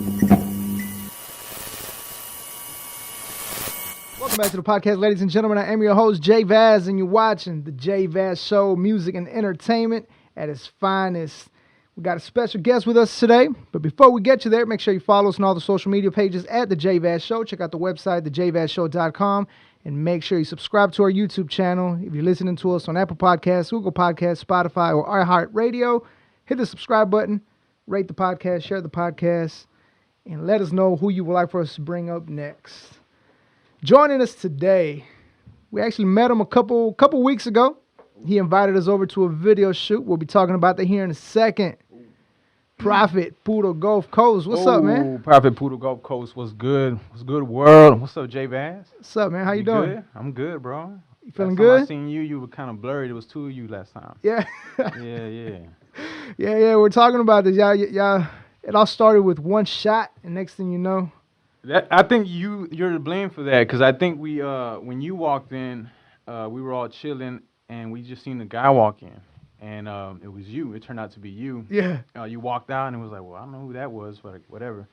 Welcome back to the podcast, ladies and gentlemen. I am your host, JVaz, and you're watching the JVaz Show, music and entertainment at its finest. We got a special guest with us today, but before we get you there, make sure you follow us on all the social media pages at the JVaz Show. Check out the website, thejvazshow.com, and make sure you subscribe to our YouTube channel. If you're listening to us on Apple Podcasts, Google Podcasts, Spotify, or iHeartRadio, hit the subscribe button, rate the podcast, share the podcast, and let us know who you would like for us to bring up next. Joining us today, we actually met him a couple weeks ago. He invited us over to a video shoot. We'll be talking about that here in a second. Prophet Puro Gulf Coast. What's up, man? Prophet Puro Gulf Coast. What's good? What's good, world? What's up, JVaz? What's up, man? How you doing? Good? I'm good, bro. You feeling last good? Time I seen you, you were kind of blurry. There was two of you last time. Yeah. Yeah. Yeah. We're talking about this. Y'all. It all started with one shot, and next thing you know. I think you're to blame for that, because I think we when you walked in, we were all chilling, and we just seen the guy walk in, and it was you. It turned out to be you. Yeah. You walked out, and it was like, well, I don't know who that was, but whatever.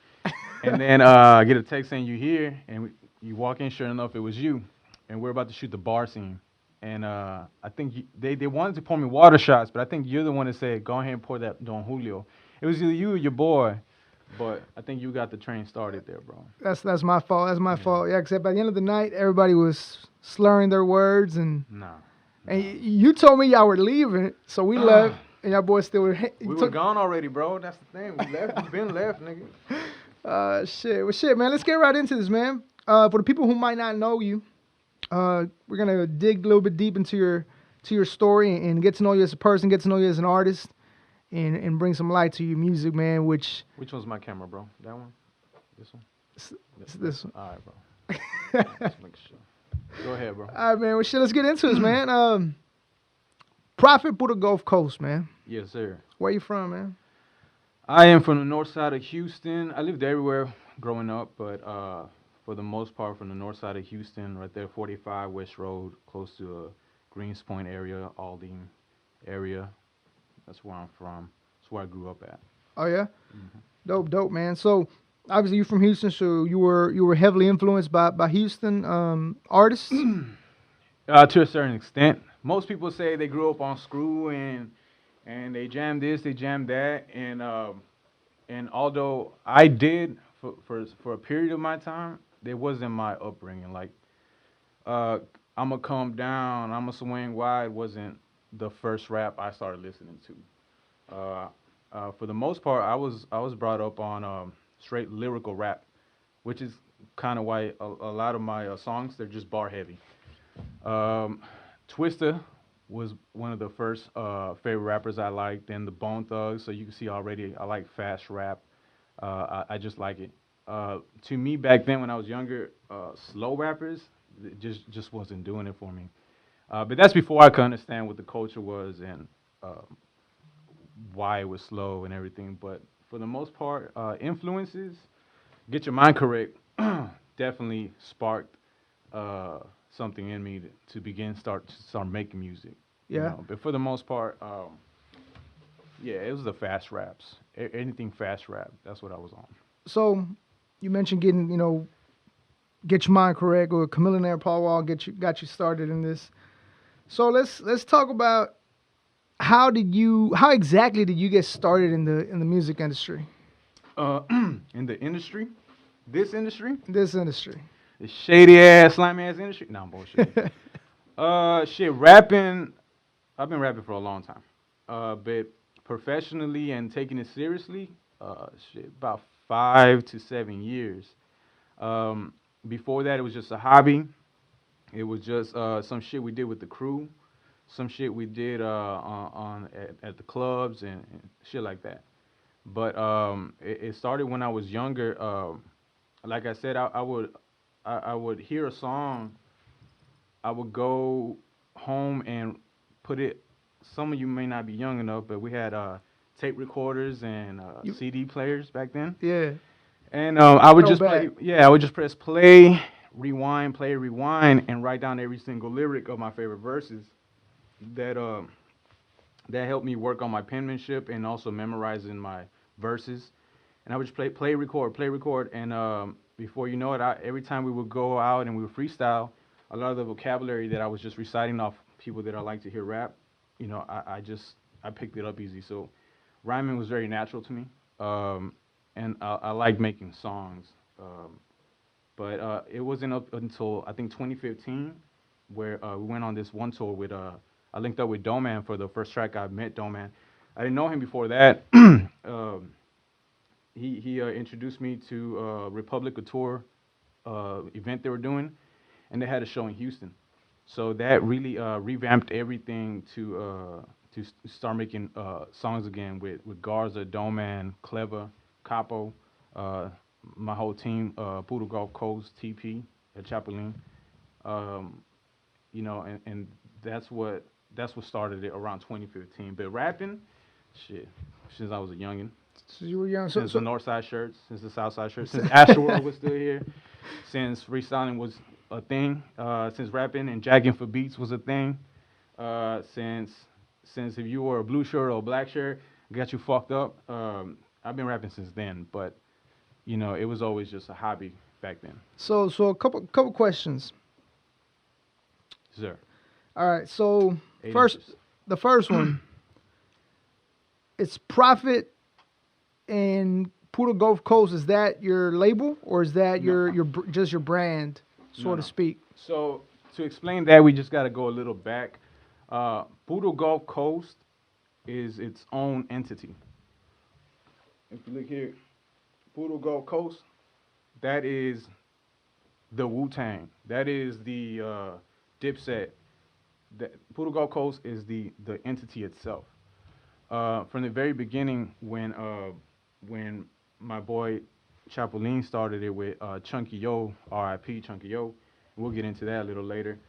And then I get a text saying you here, and you walk in. Sure enough, it was you, and we're about to shoot the bar scene. And I think they wanted to pour me water shots, but I think you're the one that said, go ahead and pour that Don Julio. It was either you or your boy. But I think you got the train started there, bro. That's my fault. That's my fault. Yeah, except by the end of the night, everybody was slurring their words, and you told me y'all were leaving, so we left, and y'all boys still were. We were gone already, bro. That's the thing. We left. We've been left, nigga. Shit, man. Let's get right into this, man. For the people who might not know you, we're gonna dig a little bit deep into your story and get to know you as a person, get to know you as an artist. And bring some light to your music, man. Which one's my camera, bro? That one? This one? It's this one. All right, bro. Let's make sure. Go ahead, bro. All right, man. Well, shit, let's get into this, man. Prophet Puro Gulf Coast, man. Yes, sir. Where you from, man? I am from the north side of Houston. I lived everywhere growing up, but for the most part, from the north side of Houston, right there, 45 West Road, close to Greens Point area, Aldine area. That's where I'm from. That's where I grew up at. Oh yeah, Mm-hmm. dope, man. So obviously you're from Houston, so you were heavily influenced by Houston artists. To a certain extent, most people say they grew up on Screw and they jammed this, they jammed that, and although I did for a period of my time, it wasn't my upbringing. Like I'ma Come Down, I'ma Swing Wide wasn't the first rap I started listening to. For the most part, I was brought up on straight lyrical rap, which is kind of why a lot of my songs, they're just bar heavy. Twista was one of the first favorite rappers I liked, and the Bone Thugs. So you can see already I like fast rap. I just like it. To me back then when I was younger, slow rappers, it just wasn't doing it for me. But that's before I could understand what the culture was and why it was slow and everything. But for the most part, influences, Get Your Mind Correct, definitely sparked something in me to start making music. Yeah. You know? But for the most part, yeah, it was the fast raps. Anything fast rap, that's what I was on. So you mentioned getting, Get Your Mind Correct, or Chamillionaire Paul Wall got you started in this. So let's talk about how exactly did you get started in the music industry? In the industry, this industry, the shady ass, slimy ass industry. No, I'm bullshit. Rapping. I've been rapping for a long time, but professionally and taking it seriously, about 5 to 7 years. Before that, it was just a hobby. It was just some shit we did with the crew, some shit we did at the clubs and shit like that. But it started when I was younger. Like I said, I would hear a song. I would go home and put it. Some of you may not be young enough, but we had tape recorders and CD players back then. Yeah. And I would just press play, rewind, and write down every single lyric of my favorite verses. That helped me work on my penmanship and also memorizing my verses. and I would just play, record, and before you know it, every time we would go out and we would freestyle, a lot of the vocabulary that I was just reciting off people that I like to hear rap, I picked it up easy. So rhyming was very natural to me, and I like making songs. But it wasn't up until I think 2015 where we went on this one tour with I linked up with Doman for the first track. I met Doman. I didn't know him before that. He introduced me to Republic Tour event they were doing, and they had a show in Houston. So that really revamped everything to start making songs again with Garza, Doman, Clever, Capo, uh, my whole team, Puro Gulf Coast, TP, at Chapelin. Um, and that's what started it around 2015. But rapping, shit, since I was a youngin. So you were young. Since the North Side shirts, since the South Side shirts, since Astroworld was still here, since freestyling was a thing, since rapping and jacking for beats was a thing, since if you wore a blue shirt or a black shirt, got you fucked up. I've been rapping since then, but it was always just a hobby back then. So a couple questions. Sir. All right. So the first one, it's Prophet and Puro Gulf Coast. Is that your label, or is that your just your brand, so to speak? So to explain that, we just got to go a little back. Puro Gulf Coast is its own entity. If you look here, Puro Gulf Coast, that is the Wu-Tang. That is the Dipset. Puro Gulf Coast is the entity itself. From the very beginning, when my boy Chapelin started it with Chunky Yo, R.I.P. Chunky Yo, we'll get into that a little later.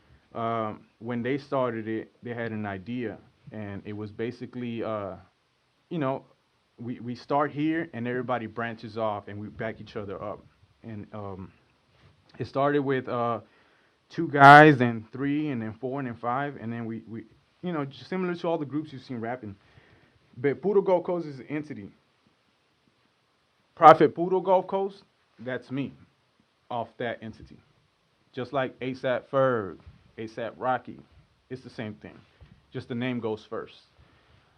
When they started it, they had an idea, and it was basically, we start here, and everybody branches off, and we back each other up. And it started with 2 guys, then 3, and then 4, and then 5, and then we just similar to all the groups you've seen rapping. But Puro Gulf Coast is an entity. Prophet Puro Gulf Coast, that's me, off that entity. Just like ASAP Ferg, ASAP Rocky, it's the same thing. Just the name goes first.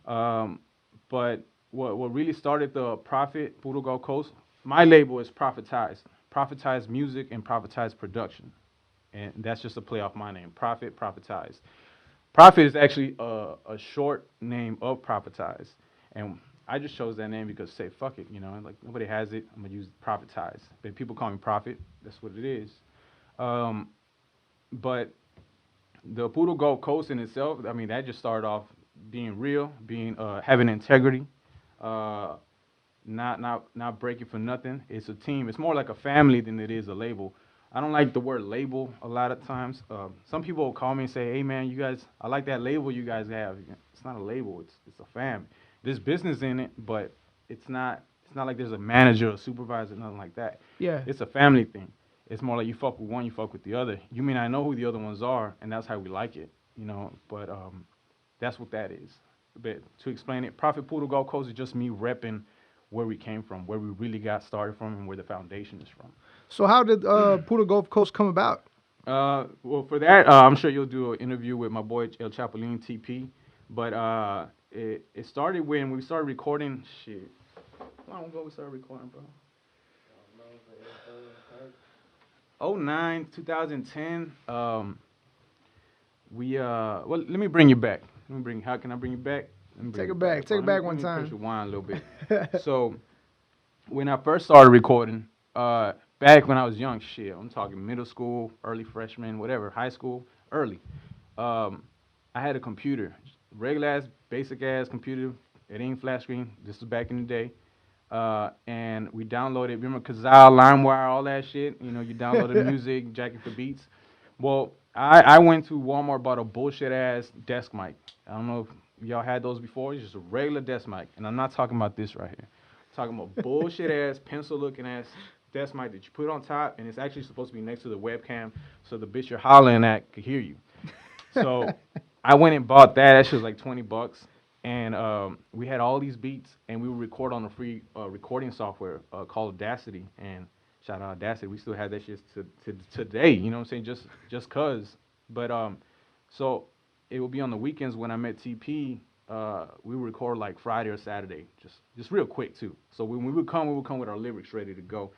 But what really started the Prophet Puro Gulf Coast, my label is Prophetized. Prophetized Music and Prophetized Production. And that's just a play off my name, Prophet, Prophetized. Prophet is actually a short name of Prophetized. And I just chose that name because, say, fuck it, like nobody has it. I'm going to use Prophetized. But people call me Prophet. That's what it is. But the Puro Gulf Coast in itself, I mean, that just started off being real, being having integrity, not breaking for nothing. It's a team. It's more like a family than it is a label. I don't like the word label a lot of times. Some people will call me and say, "Hey man, you guys, I like that label you guys have." It's not a label. It's a family. There's business in it, but it's not like there's a manager or supervisor, nothing like that. Yeah. It's a family thing. It's more like you fuck with one, you fuck with the other. You may not know who the other ones are, and that's how we like it, But that's what that is. But to explain it, Prophet Puro Gulf Coast is just me repping where we came from, where we really got started from, and where the foundation is from. So how did Puro Gulf Coast come about? Well, for that, I'm sure you'll do an interview with my boy El Chapelin TP. But it started when we started recording. Shit, how long ago we started recording, bro? 2009, 2010. Well, let me bring you back. How can I bring you back? Take it back. Take it back one time. Push your wine a little bit. So, when I first started recording, back when I was young, I'm talking middle school, early freshman, whatever, high school, early. I had a computer, regular ass, basic ass computer. It ain't flat screen. This was back in the day. And we downloaded, remember Kazaa, LimeWire, all that shit. You downloaded music, jacking for beats. Well, I went to Walmart, bought a bullshit ass desk mic. I don't know if y'all had those before. It's just a regular desk mic. And I'm not talking about this right here. I'm talking about bullshit ass, pencil looking ass desk mic that you put on top, and it's actually supposed to be next to the webcam so the bitch you're hollering at could hear you. So I went and bought that. That shit was like $20. and we had all these beats, and we would record on a free recording software called Audacity. And shout out Audacity, we still have that shit to today. You know what I'm saying? Just cause. But so it would be on the weekends when I met TP. We would record like Friday or Saturday, just real quick too. So when we would come with our lyrics ready to go,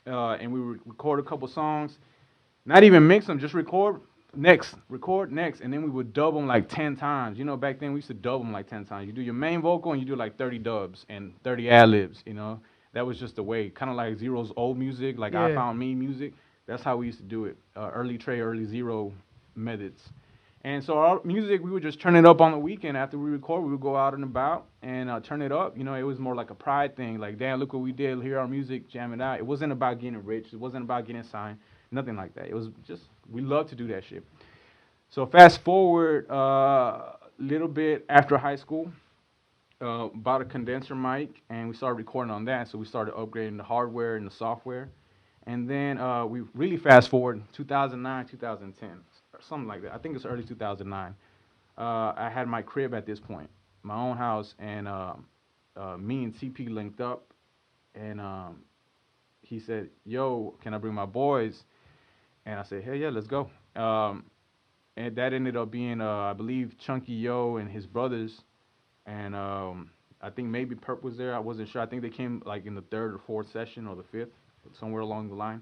and we would record a couple songs, not even mix them, just record next, and then we would dub them like 10 times. You know, back then we used to dub them like 10 times. You do your main vocal and you do like 30 dubs and 30 ad-libs, you know. That was just the way, kind of like Zero's old music, like I Found Me music. That's how we used to do it, early Trey, early Zero methods. And so our music, we would just turn it up on the weekend after we record. We would go out and about and turn it up. You know, it was more like a pride thing. Like, damn, look what we did. Hear our music, jam it out. It wasn't about getting rich. It wasn't about getting signed. Nothing like that. It was just, we love to do that shit. So fast forward a little bit after high school, bought a condenser mic, and we started recording on that. So we started upgrading the hardware and the software. And then we really fast forward 2009, 2010, or something like that. I think it's early 2009. I had my crib at this point, my own house, and me and TP linked up, and he said, yo, can I bring my boys? And I said, hell yeah, let's go. And that ended up being, I believe, Chunky Yo and his brothers. And I think maybe Perp was there. I wasn't sure. I think they came like in the third or fourth session or the fifth, somewhere along the line.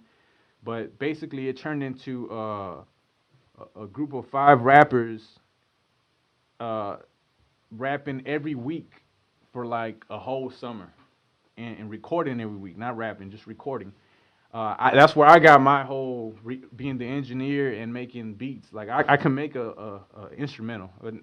But basically, it turned into a group of 5 rappers rapping every week for like a whole summer and recording every week, not rapping, just recording. That's where I got my whole being the engineer and making beats. Like I can make a instrumental, but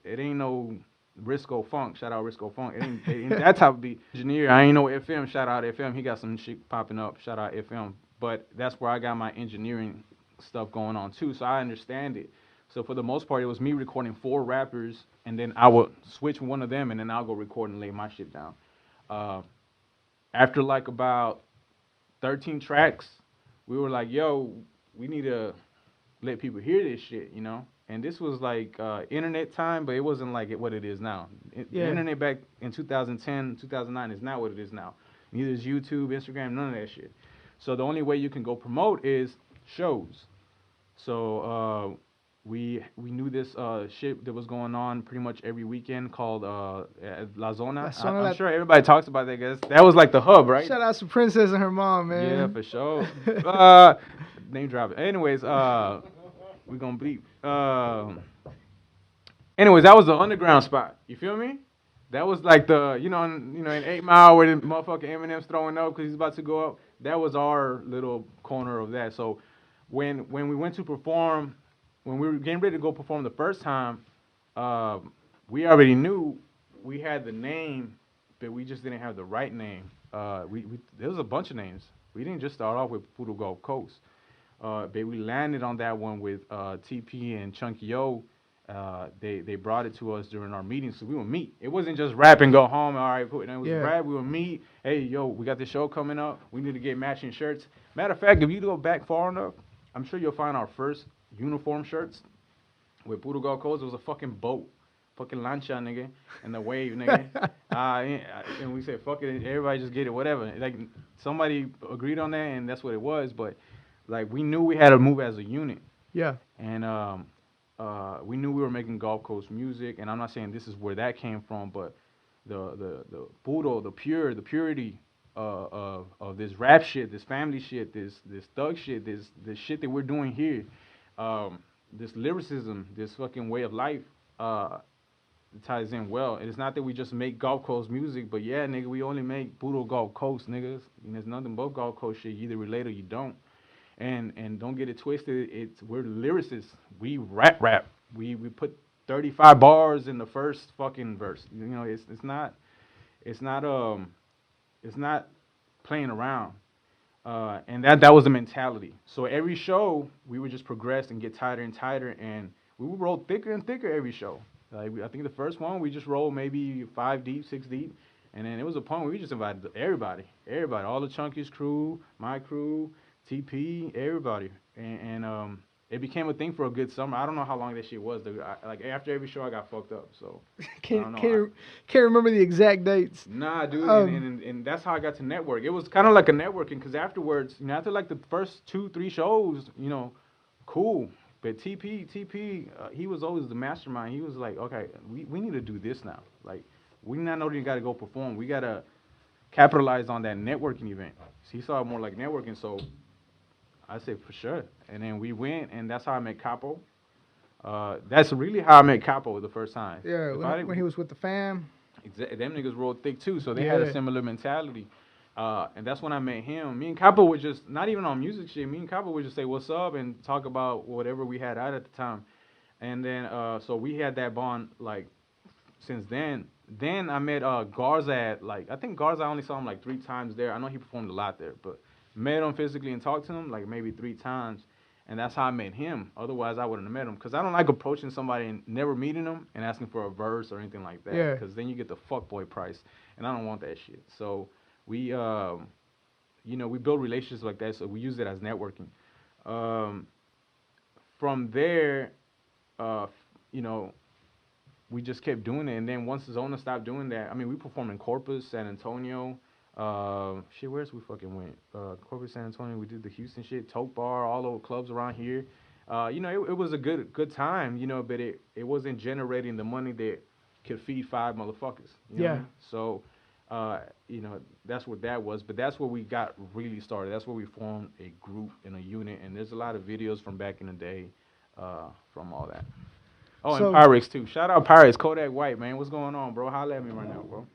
it ain't no Risco Funk. Shout out Risco Funk. It ain't that type of beat. Engineer. I ain't no FM. Shout out FM. He got some shit popping up. Shout out FM. But that's where I got my engineering stuff going on too. So I understand it. So for the most part, it was me recording 4 rappers, and then I would switch one of them, and then I'll go record and lay my shit down. After like about 13 tracks, we were like, yo, we need to let people hear this shit, you know? And this was like internet time, but it wasn't like what it is now. The internet back in 2010, 2009 is not what it is now. Neither is YouTube, Instagram, none of that shit. So the only way you can go promote is shows. So we knew this shit that was going on pretty much every weekend called La Zona. I'm sure everybody talks about that, guys. That was like the hub, right? Shout out to Princess and her mom, man. Yeah, for sure. Name drop it. Anyways, we're gonna bleep. Anyways, that was the underground spot. You feel me? That was like the, in 8 Mile where the motherfucking Eminem's throwing up because he's about to go up. That was our little corner of that. So when we went to perform, when we were getting ready to go perform the first time, we already knew we had the name, but we just didn't have the right name. There was a bunch of names. We didn't just start off with Puro Gulf Coast. But we landed on that one with TP and Chunky Yo. They brought it to us during our meetings, so we would meet. It wasn't just rap and go home. All right, cool. It was rap. We would meet. Hey, yo, we got this show coming up. We need to get matching shirts. Matter of fact, if you go back far enough, I'm sure you'll find our first uniform shirts with Puro Gulf Coast. It was a fucking boat, fucking lancha, nigga, and the wave, nigga. And we said, fuck it, everybody just get it, whatever. Like somebody agreed on that, and that's what it was. But like we knew we had to move as a unit. Yeah. And we knew we were making Gulf Coast music, and I'm not saying this is where that came from, but the puro, the purity of this rap shit, this family shit, this thug shit, this shit that we're doing here, this lyricism, this fucking way of life, it ties in well. And it's not that we just make Gulf Coast music, but yeah, nigga, we only make puro Gulf Coast, niggas. And there's nothing but Gulf Coast shit. You either relate or you don't. And don't get it twisted. We're lyricists. We rap. We put 35 bars in the first fucking verse. You know, it's not playing around. And that was the mentality. So every show we would just progress and get tighter and tighter, and we would roll thicker and thicker every show. Like I think the first one we just rolled maybe 5 deep, 6 deep, and then it was a point where we just invited everybody, all the Chunky's crew, my crew, TP, everybody, and it became a thing for a good summer. I don't know how long that shit was. Like after every show, I got fucked up. So can't remember the exact dates. Nah, dude, and that's how I got to network. It was kind of like a networking because afterwards, after like the first 2-3 shows, cool. But TP, he was always the mastermind. He was like, okay, we need to do this now. Like, we not only got to go perform, we got to capitalize on that networking event. So he saw it more like networking. So I said, for sure. And then we went, and that's how I met Capo. That's really how I met Capo the first time. Yeah, when he was with the fam. Them niggas rolled thick too, so they had a similar mentality. And that's when I met him. Me and Capo would just, not even on music shit, me and Capo would just say, what's up, and talk about whatever we had out at the time. And then, so we had that bond, like, since then. Then I met Garza at, like, I think Garza, I only saw him, like, 3 times there. I know he performed a lot there, but met him physically and talked to him, like, maybe 3 times. And that's how I met him. Otherwise, I wouldn't have met him. Because I don't like approaching somebody and never meeting them and asking for a verse or anything like that. Yeah. Because then you get the fuckboy price. And I don't want that shit. So we, we build relationships like that. So we use it as networking. From there, we just kept doing it. And then once the Zona stopped doing that, I mean, we performed in Corpus, San Antonio. Where's we fucking went? Corpus, San Antonio. We did the Houston shit, Toke Bar, all over clubs around here. It was a good time, but it wasn't generating the money that could feed 5 motherfuckers. You know what I mean? So, that's what that was. But that's where we got really started. That's where we formed a group and a unit. And there's a lot of videos from back in the day, from all that. Oh, and Pyrex too. Shout out Pyrex, Kodak White, man. What's going on, bro? Holla at me right now, bro.